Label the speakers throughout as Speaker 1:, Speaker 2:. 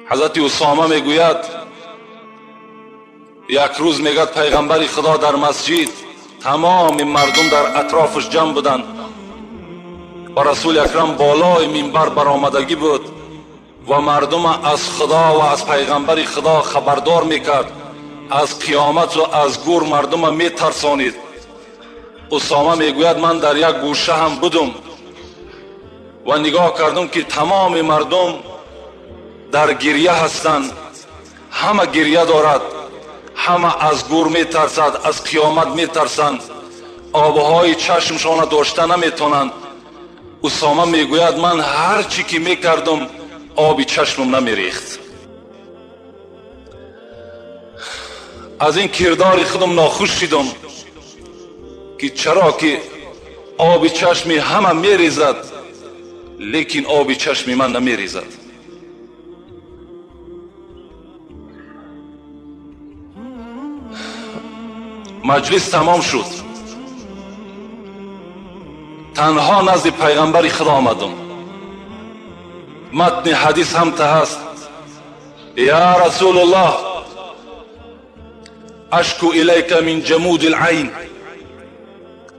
Speaker 1: حضرت اسامه میگوید یک روز میگد پیغمبر خدا در مسجد، تمام مردم در اطرافش جمع بودند و رسول اکرم بالای منبر برآمدگی بود و مردم از خدا و از پیغمبر خدا خبردار میکرد، از قیامت و از گور مردم میترسانید. اسامه میگوید من در یک گوشه هم بودم و نگاه کردم که تمام مردم در گریه هستند، همه گریه دارد، همه از گور میترسد، از قیامت میترسند، آبهای چشمشان داشته نمیتونند. اسامه میگوید من هر چی که میکردم آبی چشمم نمیریخت. از این کردار خودم ناخوش شدم که چرا که آبی چشمی همه میریزد لیکن آبی چشمی من نمیریزد. مجلس تمام شد، تنها نزد پیغمبر خدا آمدم. متن حدیث هم ته هست: یا رسول الله اشکو الیک من جمود العین.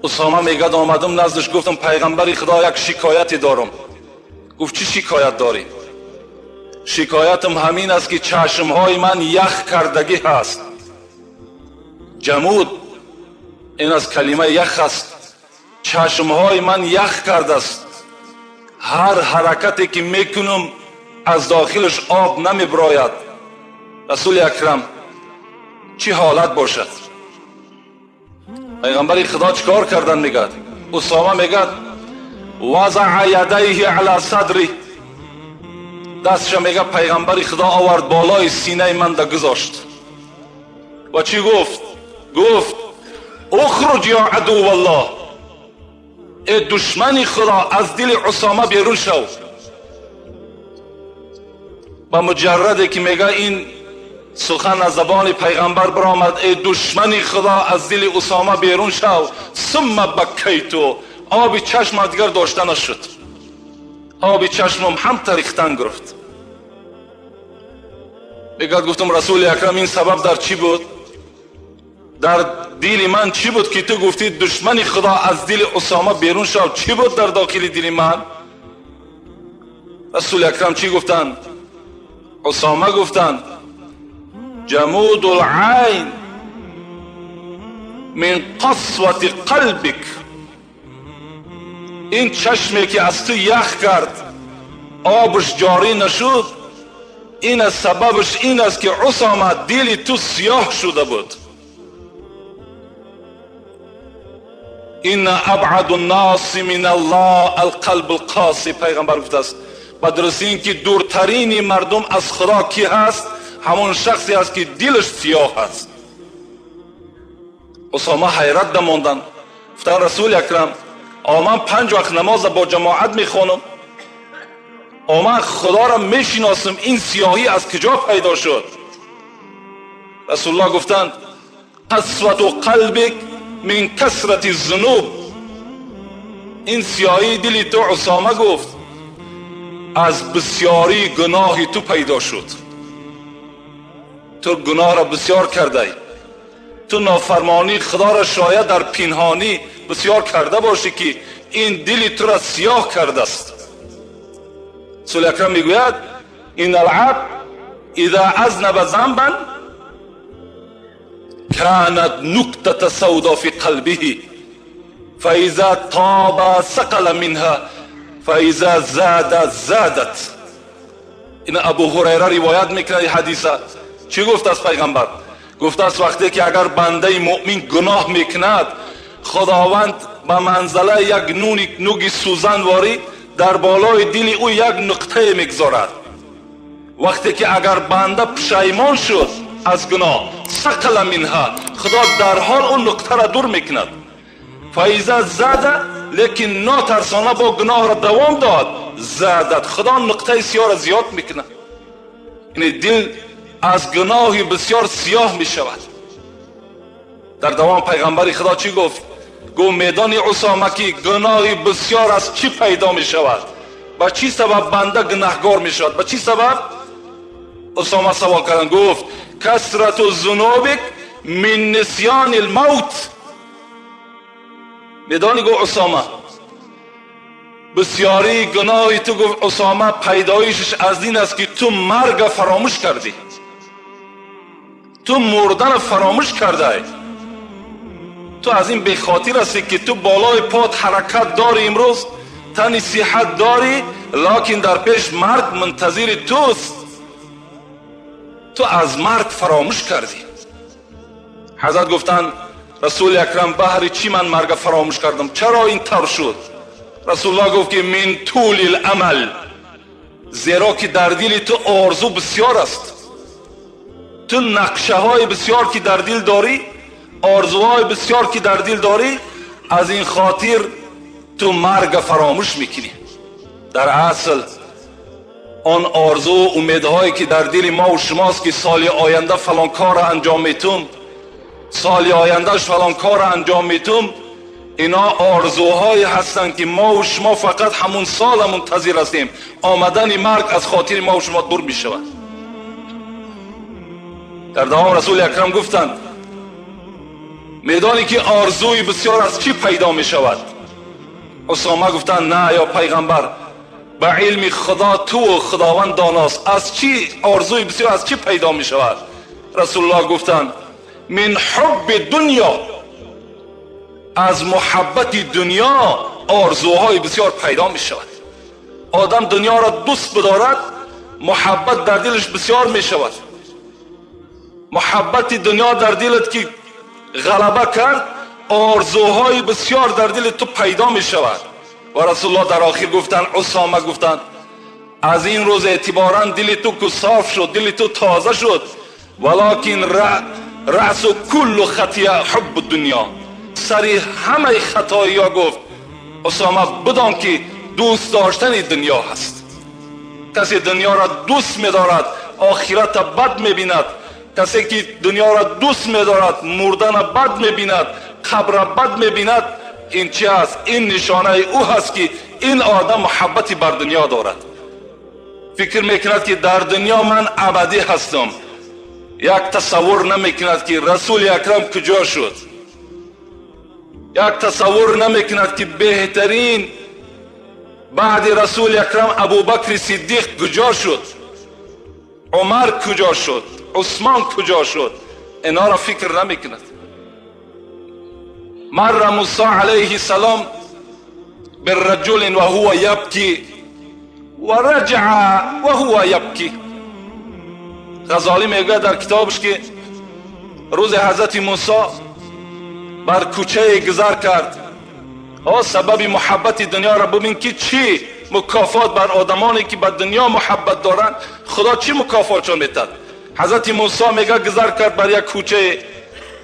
Speaker 1: اسامه میگد آمدم نزدش، گفتم پیغمبر خدا یک شکایتی دارم. گفت چی شکایت داری؟ شکایتم همین است که چشمهای من یخ کردگی هست. جمود این از کلمه یخ است. چشمهای من یخ کرده است، هر حرکتی که میکنم از داخلش آب نمیبراید. رسول اکرم چی حالت باشد؟ پیغمبر خدا چیکار کردن؟ میگد اسامه میگد وضع یدیه علی صدری، دستش میگه پیغمبر خدا آورد بالای سینه من ده گذاشت و چی گفت؟ گفت اخرج یا عدو الله، ای دشمن خدا از دل اسامه بیرون شو. با مجرده که میگه این سخن از زبان پیغمبر برآمد، ای دشمن خدا از دل اسامه بیرون شو، ثم بکیتو، آبی چشم دیگر داشته نشد، آبی چشمم هم تریختن گرفت. میگد گفتم رسول اکرم این سبب در چی بود؟ در دل من چی بود که تو گفتی دشمن خدا از دل اسامه بیرون شو؟ چی بود در داخل دل من؟ رسول اکرم چی گفتن؟ اسامه گفتن جمود العین من قسوت قلبک، این چشمی که از تو یخ کرد آبش جاری نشد، این از سببش این است که اسامه دل تو سیاه شده بود. این ابعد الناس من الله القلب القاسی، پیغمبر گفته است بدرسی این که دورترین مردم از خدا کی هست؟ همون شخصی است که دلش سیاه است. اسامه حیرت دماندن، گفتن رسول اکرم من 5 وقت نماز با جماعت میخوانم، من خدا را میشناسم، این سیاهی از کجا پیدا شد؟ رسول الله گفتند قسوت قلبک من کثرت الذنوب، این سیاهی دل تو اسامه گفت از بسیاری گناه تو پیدا شد. تو گناه را بسیار کرده، تو نافرمانی خدا را شاید در پنهانی بسیار کرده باشی که این دل تو را سیاه کرده است. رسول اکرم میگوید این العبد اذا اذنب ذنبا كانت نکته سودا فی قلبه فاذا طاب سقل منها فاذا زاد زادت. این ابو هریره روایت میکنه حدیثه. چی گفت از پیغمبر؟ گفت است وقتی که اگر بنده مؤمن گناه میکند خداوند به منزله یک نوگ سوزن واری در بالای دل او یک نقطه میگذارد. وقتی که اگر بنده پشیمان شد از گناه سقل منها، خدا در حال اون نقطه را دور میکند. فایزا زاده، لیکن ناترسانه با گناه را دوام داد، زادت، خدا نقطه سیاه را زیاد میکند. یعنی دل از گناهی بسیار سیاه میشود. در دوام پیغمبر خدا چی گفت؟ گو میدان اسامه که گناهی بسیار از چی پیدا میشود؟ با چی سبب بنده گناهگار میشود؟ با چی سبب؟ اسامه سوال کردن، گفت کثرت الذنوبک من نسیان الموت. میدانی گفت اسامه بسیاری گناهی تو، گفت اسامه پیدایشش از این است که تو مرگ فراموش کردی، تو مردن فراموش کرده، تو از این به خاطر هستی که تو بالای پات حرکت داری، امروز تنی صحت داری، لکن در پیش مرگ منتظر توست، تو از مرگ فراموش کردی. حضرت گفتن رسول اکرم بهر چی من مرگ فراموش کردم؟ چرا این طور شد؟ رسول الله گفت که من طول الامل، زیرا که در دل تو آرزو بسیار است، تو نقشه های بسیار که در دل داری، آرزوهای بسیار که در دل داری، از این خاطر تو مرگ فراموش میکنی. در اصل آن آرزو و امیدهایی که در دل ما و شماست که سال آینده فلان کار انجام میتم، سال آیندهش فلان کار انجام میتم، اینا آرزوهایی هستند که ما و شما فقط همون سال منتظر هستیم، آمدن مرگ از خاطر ما و شما دور میشود. در دوام رسول اکرم گفتند میدانی که آرزوی بسیار از چی پیدا می شود؟ اسامه گفتند نه یا پیغمبر، به علم خدا تو و خداوند داناست، از چی آرزوی بسیار از چی پیدا می شود؟ رسول الله گفتند من حب دنیا، از محبت دنیا آرزوهای بسیار پیدا می شود. آدم دنیا را دوست بدارد، محبت در دلش بسیار می شود. محبت دنیا در دلت که غلبه کرد، آرزوهای بسیار در دل تو پیدا می شود. و رسول الله در آخر گفتند، اسامه گفتند از این روز اعتبارا دل تو که صاف شد، دل تو تازه شد، ولکن رأس کل خطیه حب دنیا، سری همه خطایی ها گفت اسامه بدان که دوست داشتن دنیا هست. کسی دنیا را دوست می دارد آخرت بد می بیند، کسی که دنیا را دوست می دارد مردن بد می بیند، قبر بد می بیند. این چی است؟ این نشانه او هست که این آدم محبتی بر دنیا دارد، فکر میکند که در دنیا من ابدی هستم، یک تصور نمیکند که رسول اکرم کجا شد، یک تصور نمیکند که بهترین بعد رسول اکرم ابوبکر صدیق کجا شد، عمر کجا شد، عثمان کجا شد. اینا را فکر نمیکند. مر موسی علیه السلام بالرجل و هو یبکی و رجع و هو یبکی. غزالی میگه در کتابش که روز حضرت موسی بر کوچه گذر کرد، سبب محبت دنیا را ببین که چی مکافات بر آدمانی که به دنیا محبت دارن، خدا چی مکافاتشون میداد. حضرت موسی میگه گذر کرد بر یک کوچه،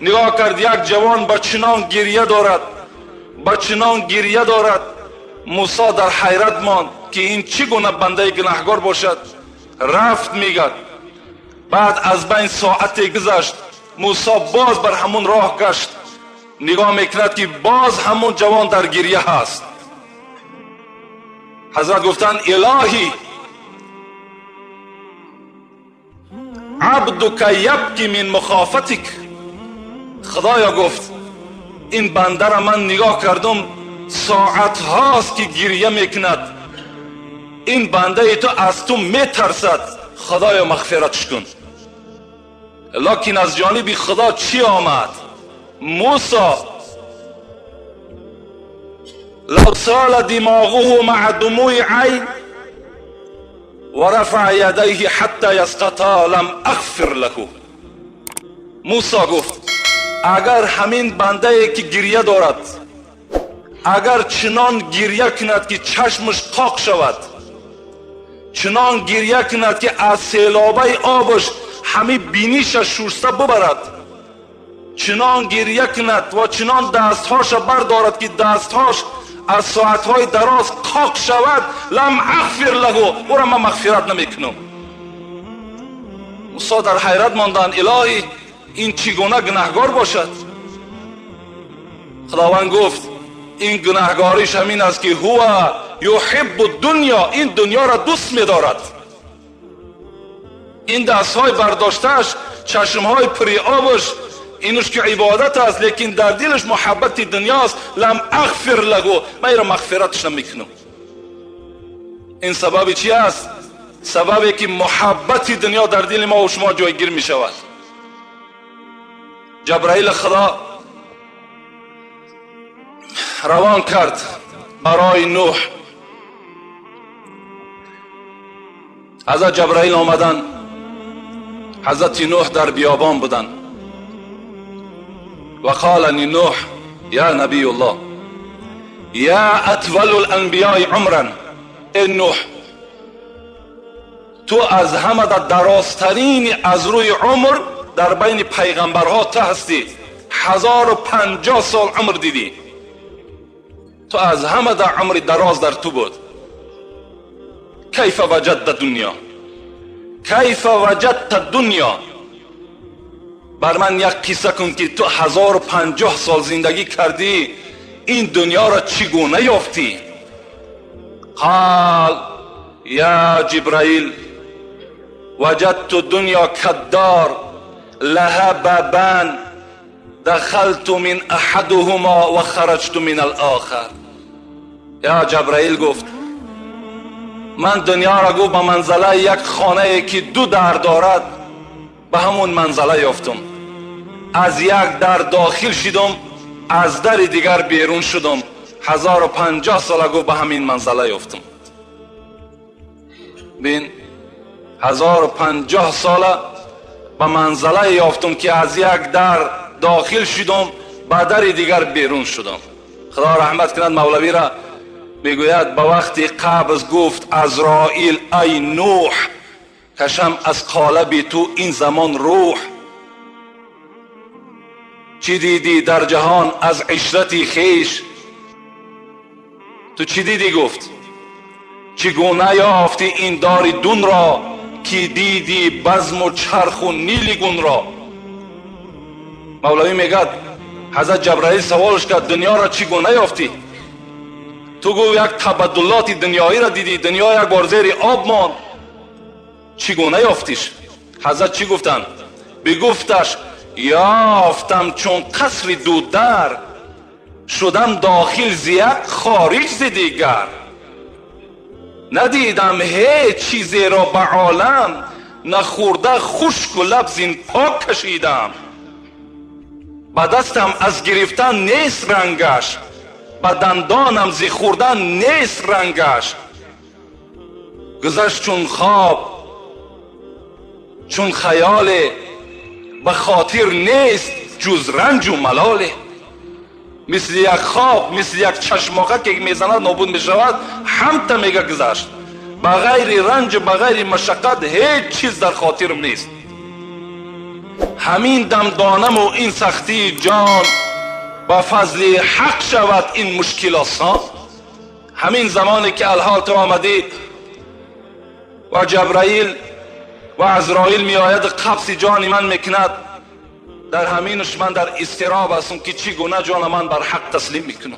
Speaker 1: نگاه کرد یک جوان با چنان گریه دارد، با چنان گریه دارد. موسی در حیرت ماند که این چی گونه بنده گناهکار باشد. رفت میگه، بعد از بین ساعتی گذشت، موسی باز بر همون راه گشت، نگاه میکند که باز همون جوان در گریه هست. حضرت گفتند الهی عبدک یبکی من مخافتک. خدایا گفت این بنده را من نگاه کردم ساعت هاست که گریه میکند، این بنده تو از تو میترسد، خدایا مغفرتش کن. لکن از جانب خدا چی آمد؟ موسی لو سال دماغه مع دموع عین و رفع یدیه حتی یسقطا لم اغفر له. موسی گفت اگر همین بنده که گریه دارد، اگر چنان گریه کند که چشمش قاق شود، چنان گریه کند که از سیلابه آبش همه بینیش شسته ببرد، چنان گریه کند و چنان دستهاش بردارد که دستهاش از ساعتهای دراز قاق شود، لم اغفر له، او را من مغفرت نمیکنم. موسی در حیرت ماندند الهی این چگونه گناهکار باشد؟ خداوند گفت این گناهکاریش همین است که هو یحب الدنیا، این دنیا را دوست می‌دارد، این دستهای برداشتش، چشمهای پری آبش، اینش که عبادت است، لیکن در دلش محبت دنیاست. لم اغفر له، من ایرا مغفرتش نمیکنم. این سبب چی است؟ سببی که محبت دنیا در دل ما و شما جایگیر می شود. جبرائیل خدا روان کرد برای نوح. حضرت جبرائیل آمدن، حضرت نوح در بیابان بودن و قال نوح یا نبی الله یا اطول الانبیاء عمرا، ای نوح تو از همه درازترین از روی عمر در بین پیغمبرها تو هستی. 1050 سال عمر دیدی، تو از همه در عمر دراز در تو بود. کیف وجدت دنیا، کیف وجدت دنیا، بر من یک قصه کن که تو 1050 سال زندگی کردی، این دنیا را چگونه یافتی؟ قال یا جبرائیل وجدت دنیا کدار لها بابان دخلت من احدهما و خرجت من الاخر. یا جبرائیل گفت من دنیا را به منزله یک خانه که دو در دارد به همون منزله یافتم. از یک در داخل شدم، از در دیگر بیرون شدم. 1050 سال گو به همین منزله یافتم. بین 1050 سال به منزله یافتم که از یک در داخل شدم، به در دیگر بیرون شدم. خدا رحمت کند مولوی را، میگوید به وقتی قبض گفت عزرائیل ای نوح کشم از قالب تو این زمان روح. چی دیدی در جهان از عشرتی خیش؟ تو چی دیدی؟ گفت چگونه یافتی این دار دون را که دیدی بزم و چرخ و نیلگون را. مولوی میگد حضرت جبرائیل سوالش کرد دنیا را چگونه یافتی؟ تو گو یک تبدلات دنیایی را دیدی، دنیا یک بار زیر آب ماند، چگونه یافتیش؟ حضرت چی گفتند؟ بگفتش یافتم چون قصر دودر، شدم داخل ز یک خارج ز دیگر. ندیدم هیچ چیزی را به عالم، نخورده خشک و لب زین پاک کشیدم. به دستم از گرفتن نیست رنگش، به دندانم ز خوردن نیست رنگش. گذشت چون خواب چون خیال، به خاطر نیست جز رنج و ملال. مثل یک خواب، مثل یک چشماقه که میزند نابود میشود، همتا میگه گذشت. بغیر رنج بغیر مشقت هیچ چیز در خاطرم نیست. همین دم دانم و این سختی جان، با فضل حق شود این مشکل آسان. همین زمانی که الحال تو آمدی و جبرائیل و عزرائیل می آید قبض جان من میکند، در همینش من در اضطراب هستم که چگونه جان من بر حق تسلیم میکنم.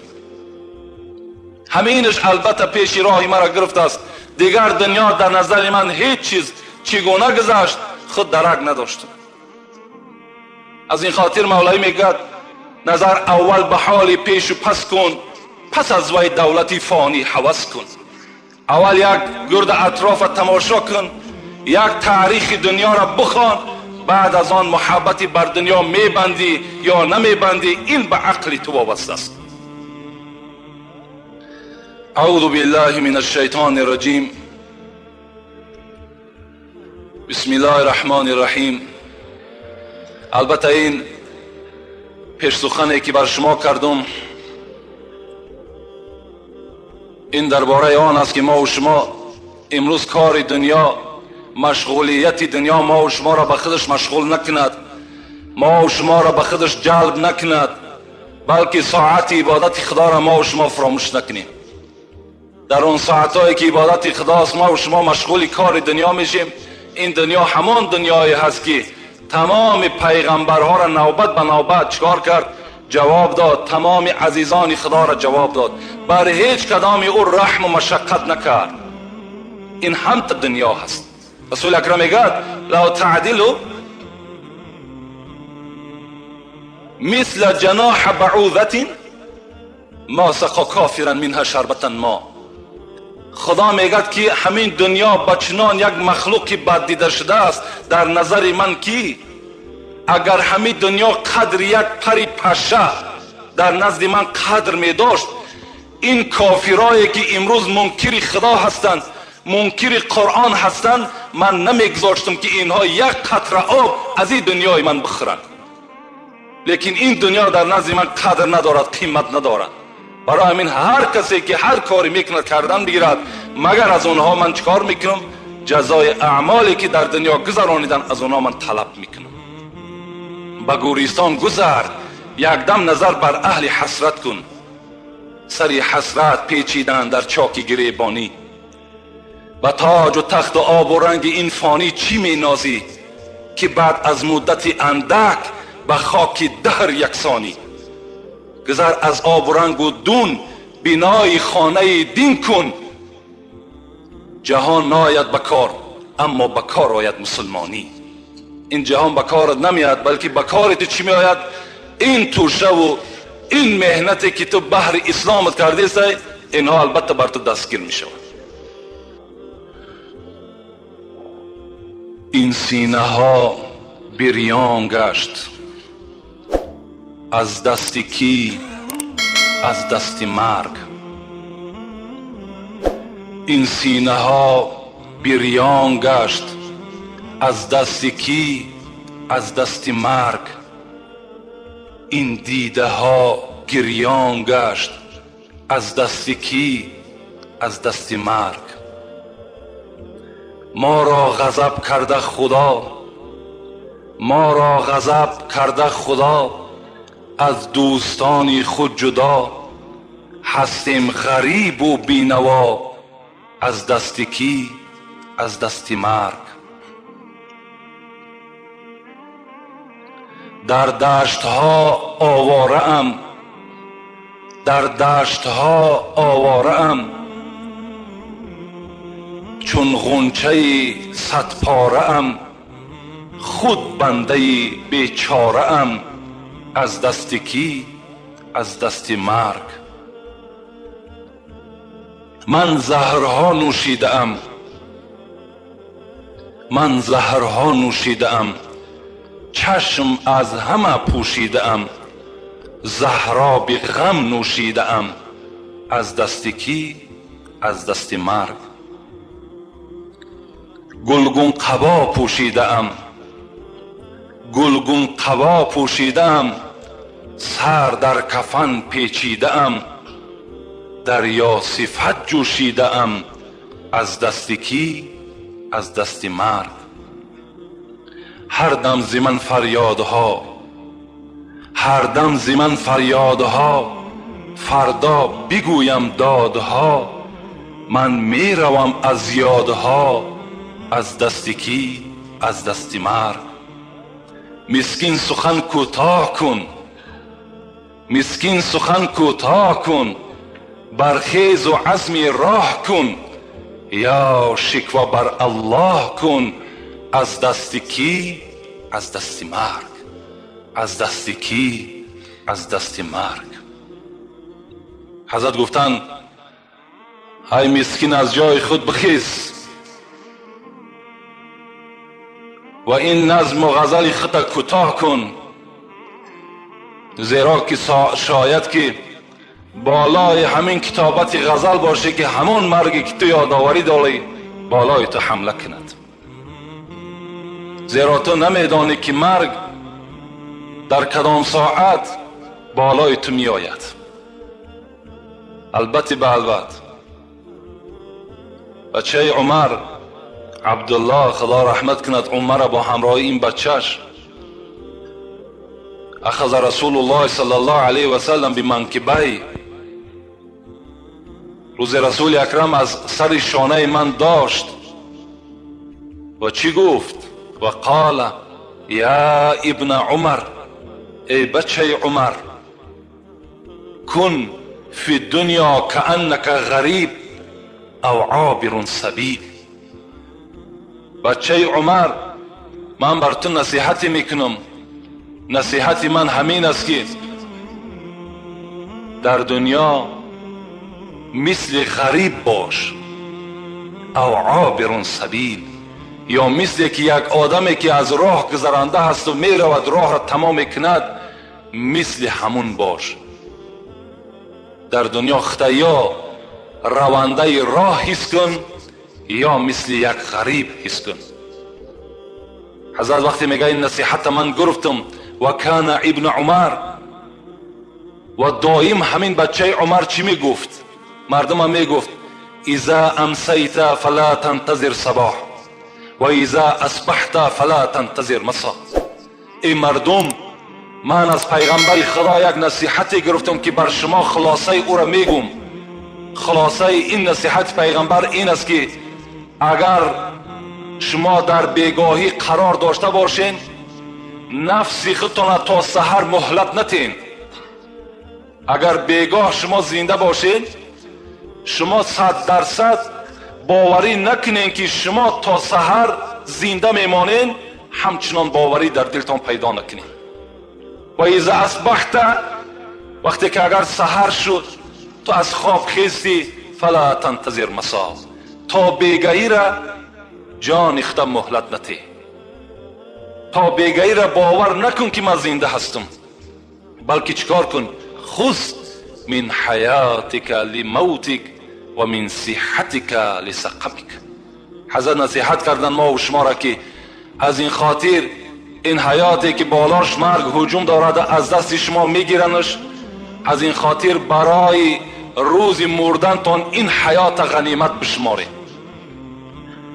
Speaker 1: همینش البته پیش راه مرا گرفت است. دیگر دنیا در نظر من هیچ چیز چگونه گذشت خود درک نداشتم. از این خاطر مولوی میگد نظر اول به حال پیش و پس کن، پس از وی دولتی فانی هوس کن. اول یک گرد اطراف تماشا کن، یک تاریخ دنیا را بخوان، بعد از آن محبتی بر دنیا میبندی یا نمیبندی این به عقل تو وابسته است. اعوذ بالله من الشیطان الرجیم. بسم الله الرحمن الرحیم. البته این پیش سخنی که بر شما کردم این درباره آن است که ما و شما امروز کار دنیا، مشغولیت دنیا ما و شما را به خودش مشغول نکند، ما و شما را به خودش جلب نکند، بلکه ساعت عبادت خدا را ما و شما فراموش نکنیم. در اون ساعتایی که عبادت خداست ما و شما مشغول کار دنیا میشیم. این دنیا همان دنیایی هست که تمام پیغمبرها را نوبت به نوبت چکار کرد؟ جواب داد. تمام عزیزان خدا را جواب داد، بر هیچ کدام او رحم و مشقت نکرد. این هم دنیا هست. رسول اکرم میگه لو تعدلوا مثل جناح بعوضة ما سقا کافرا منها شربة ما. خدا میگه که همین دنیا بچنان یک مخلوقی بد دیده شده است در نظر من که اگر همین دنیا قدر یک پری پشه در نزد من قدر می داشت، این کافرایی که امروز منکر خدا هستند، منکر قرآن هستند، من نمیگذاشتم که اینها یک قطره آب از این دنیای من بخورند. لیکن این دنیا در نزد من قدر ندارد، قیمت ندارد. برای همین هر کسی که هر کاری میکند کردن بگیرد، مگر از اونها من چکار میکنم؟ جزای اعمالی که در دنیا گذرانیدن از اونها من طلب میکنم. به گوریستان گذر، یک دم نظر بر اهل حسرت کن. سری حسرت پیچیدن در چاک گریبانی. به تاج و تخت و آب و رنگ این فانی چی می نازی که بعد از مدت اندک به خاک دهر یکسانی. گذر از آب و رنگ و دون بنای خانه دین کن. جهان ناید بکار اما بکار آید مسلمانی. این جهان بکارت نمیاد، بلکه بکارت چی می آید؟ این توشه و این مهنتی که تو بحر اسلامت کرده سی، اینها البته بر تو دستگیر می شود. این سینه ها بریان گشت از دست کی؟ از دست مرگ. این سینه ها بریان گشت از دست کی؟ از دست مرگ. این دیده ها گریان گشت از دست کی؟ از دست مرگ. ما را غضب کرده خدا، ما را غضب کرده خدا، از دوستان خود جدا. هستیم غریب و بینوا از دست کی؟ از دست مرگ. در دشت ها آواره ام، در دشت ها آواره ام، چون غنچه صد پاره ام، خود بنده بیچاره ام از دست کی؟ از دست مرگ. من زهرها نوشیده ام، من زهرها نوشیده ام، چشم از همه پوشیده ام، زهراب غم نوشیده ام از دست کی؟ از دست مرگ. گلگون قبا پوشیده ام، گلگون قبا پوشیده ام، سر در کفن پیچیده ام، دریا صفت جوشیده ام از دست کی؟ از دست مرگ. هر دم ز من فریادها، هر دم ز من فریادها، فردا بگویم دادها، من می روم از یادها از دست کی؟ از دست مرگ. مسکین سخن کوتاه کن، مسکین سخن کوتاه کن، برخیز و عزم راه کن، یا شکوه بر الله کن از دست کی؟ از دست مرگ. از دست کی؟ از دست مرگ. حضرت گفتن ای مسکین از جای خود بخیز و این نظم و غزل خود کوتاه کن، زیرا که شاید که بالای همین کتابت غزل باشه که همون مرگی که تو یادآوری داری بالای تو حمله کند. زیرا تو نمیدانی که مرگ در کدام ساعت بالای تو می آید. البته به البته بچه عمر عبدالله خدا رحمت کند، عمر با همراهی این بچهش اخذ رسول الله صلی الله علیه و سلم بمنکبه. روز رسول اکرم از سر شانه من داشت و چی گفت؟ و قال یا ابن عمر، ای بچه عمر، کن فی الدنیا کانک غریب او عابر سبیل. بچه عمر، من بر تو نصیحتی میکنم. نصیحت من همین است که در دنیا مثل غریب باش او عابر سبیل، یا مثل که یک آدمی که از راه گذرانده هست و میرود راه را تمام میکند، مثل همون باش. در دنیا خطا یا رونده راه حس کن یا مثل یک غریب حس کن. حضرت وقتی میگه این نصیحت من گرفتم و کان ابن عمر، و دائم همین بچه عمر چی میگفت؟ مردم میگفت اذا امسیت فلا تنتظر صباح و اذا اصبحت فلا تنتظر مساء. ای مردم، من از پیغمبر خدا یک نصیحتی گرفتم که بر شما خلاصه او را میگم. خلاصه این نصیحت پیغمبر این است که اگر شما در بیگاهی قرار داشته باشین، نفس خودتان تا سحر مهلت نتین. اگر بیگاه شما زنده باشین، شما 100% باوری نکنین که شما تا سحر زنده میمانین، همچنان باوری در دلتان پیدا نکنین. و اذا اصبحت، وقتی که اگر سحر شد تو از خواب خیستی، فلا تنتظر مساء، تا بیگاهی را جان اخته مهلت نتی. تا بیگاهی را باور نکن که من زنده هستم، بلکه چیکار کن؟ خذ من حیاتک لموتک و من صحتک لسقمک. حضرت نصیحت کردن ما و شما را که از این خاطر این حیاتی که بالاش مرگ هجوم دارد از دست شما میگیرنش، از این خاطر برای روز مردنتان این حیات غنیمت بشمارید.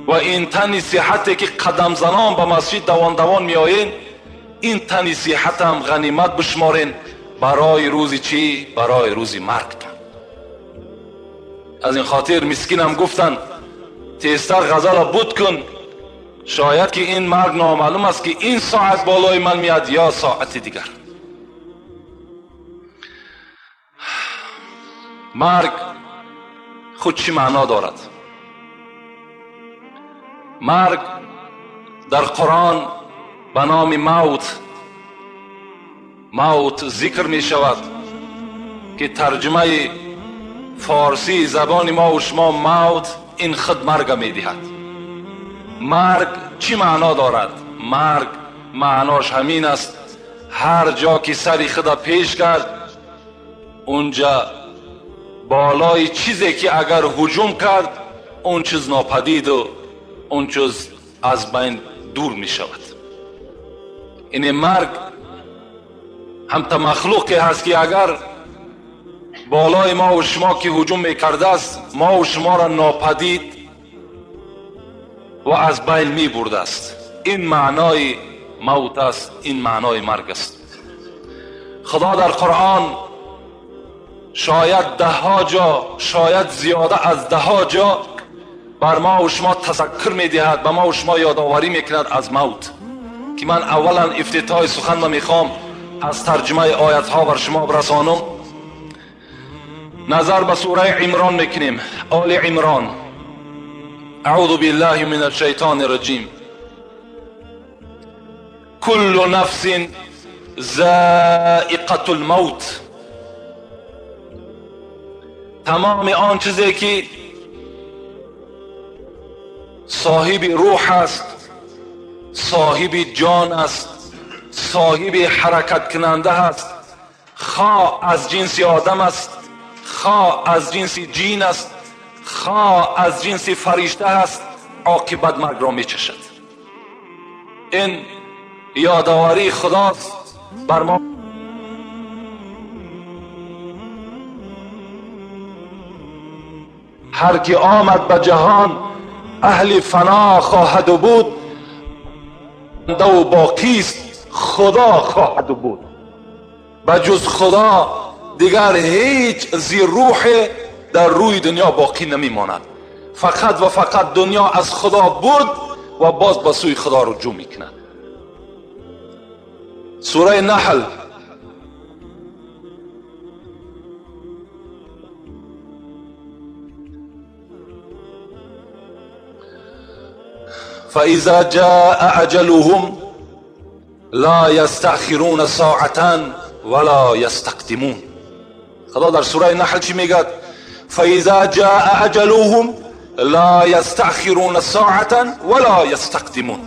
Speaker 1: و این تن صحتی که قدم زنان به مسجد دوان دوان میآیین، این تن صحت هم غنیمت بشمارین برای روز چی؟ برای روز مرگتان. از این خاطر مسکین هم گفتن تیزتر غزل بود کن، شاید که این مرگ نامعلوم است که این ساعت بالای من میاد یا ساعت دیگر. مرگ خود چی معنا دارد؟ مرگ در قرآن به نام موت ذکر می شود که ترجمه فارسی زبان ما و شما موت این خود مرگ می دهد. مرگ چی معنا دارد؟ مرگ معناش همین است هر جا که سری خدا پیش کرد، اونجا بالای چیزی که اگر هجوم کرد اون چیز ناپدید و اون چیز از بین دور می شود. این مرگ هم تا مخلوقی هست که اگر بالای ما و شما که هجوم می کرده است، ما و شما را ناپدید و از بین می برده است. این معنای موت است، این معنای مرگ است. خدا در قرآن شاید 10 جا، شاید زیاده از 10 جا بر ما و شما تذکر می دهد، به ما و شما یادآوری می کند از موت. که من اولا افتتاح سخن را می خوام از ترجمه آیت ها بر شما برسانم. نظر به سوره عمران میکنیم، آل عمران. اعوذ بالله من الشیطان الرجیم. كل نفس ذائقة الموت. تمام آن چیزی که صاحب روح است، صاحب جان است، صاحب حرکت کننده است، خواه از جنس آدم است، خواه از جنس جین است، خواه از جنس فرشته است، عاقبت مرگ را می چشد. این یادآوری خداست بر ما. هر کی آمد به جهان اهل فنا خواهد بود، و باقیست خدا خواهد بود. بجز خدا دیگر هیچ زی روح در روی دنیا باقی نمی ماند. فقط و فقط دنیا از خدا بود و باز به سوی خدا رجوع می کند. سوره نحل فاذا جاء اجلهم لا یستأخرون ساعتا ولا یستقدمون. خدا در سوره نحل چی میگه؟ فاذا جاء اجلهم لا یستأخرون ساعتا ولا یستقدمون.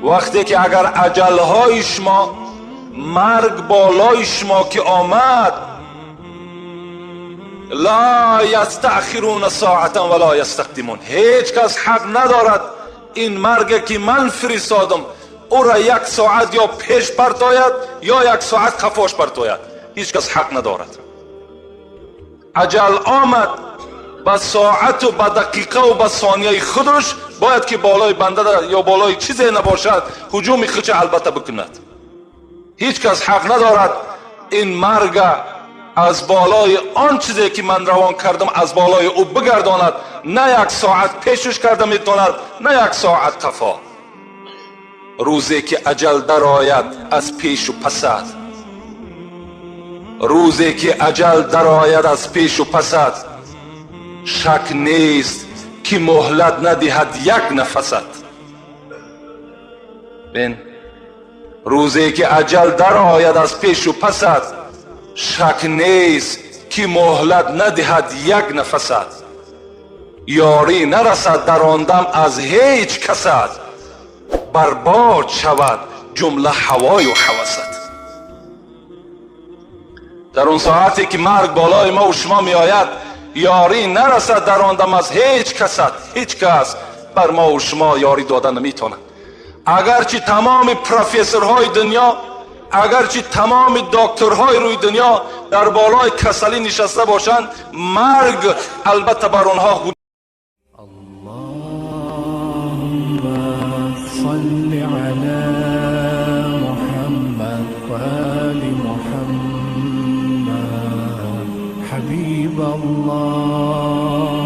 Speaker 1: وقتی که اگر اجلهای شما، مرگ بالای شما که آمد، لا یستأخرون ساعتا ولا یستقدمون، هیچ کس حق ندارد این مرگ که من فرستادم او را 1 ساعت یا پیش برتاید یا 1 ساعت خفاش برتاید. هیچ کس حق ندارد. اجل آمد، با ساعت و با دقیقه و با ثانیه خودش باید که بالای بنده یا بالای چیزی نباشد هجوم خودش البته بکند. هیچ کس حق ندارد این مرگ از بالای آن چیزی که من روان کردم از بالای او بگرداند. نه 1 ساعت پیشش کرده میتواند، نه 1 ساعت خفا. روزی که اجل در آید از پیش و پسد، روزی که اجل در آید از پیش و پسد، شک نیست که مهلت ندهد 1 نفست. بین روزی که اجل در آید از پیش و پسد، شک نیست که مهلت ندهد 1 نفست. یاری نرسد در آن دم از هیچ کست، برباد شود جمله هوای و هوست. در اون ساعتی که مرگ بالای ما و شما می آید، یاری نرسد در آن دم از هیچ کست. هیچ کس بر ما و شما یاری دادن نمیتونه. اگرچه تمام پروفسورهای دنیا، اگرچه تمام دکترهای روی دنیا در بالای کسلی نشسته باشند، مرگ البته بر آنها
Speaker 2: صل على محمد وآل محمد حبيب الله.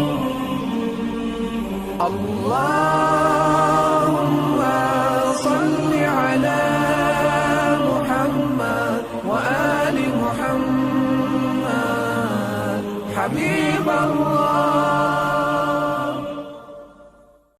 Speaker 2: اللهم صل على محمد وآل محمد حبيب الله.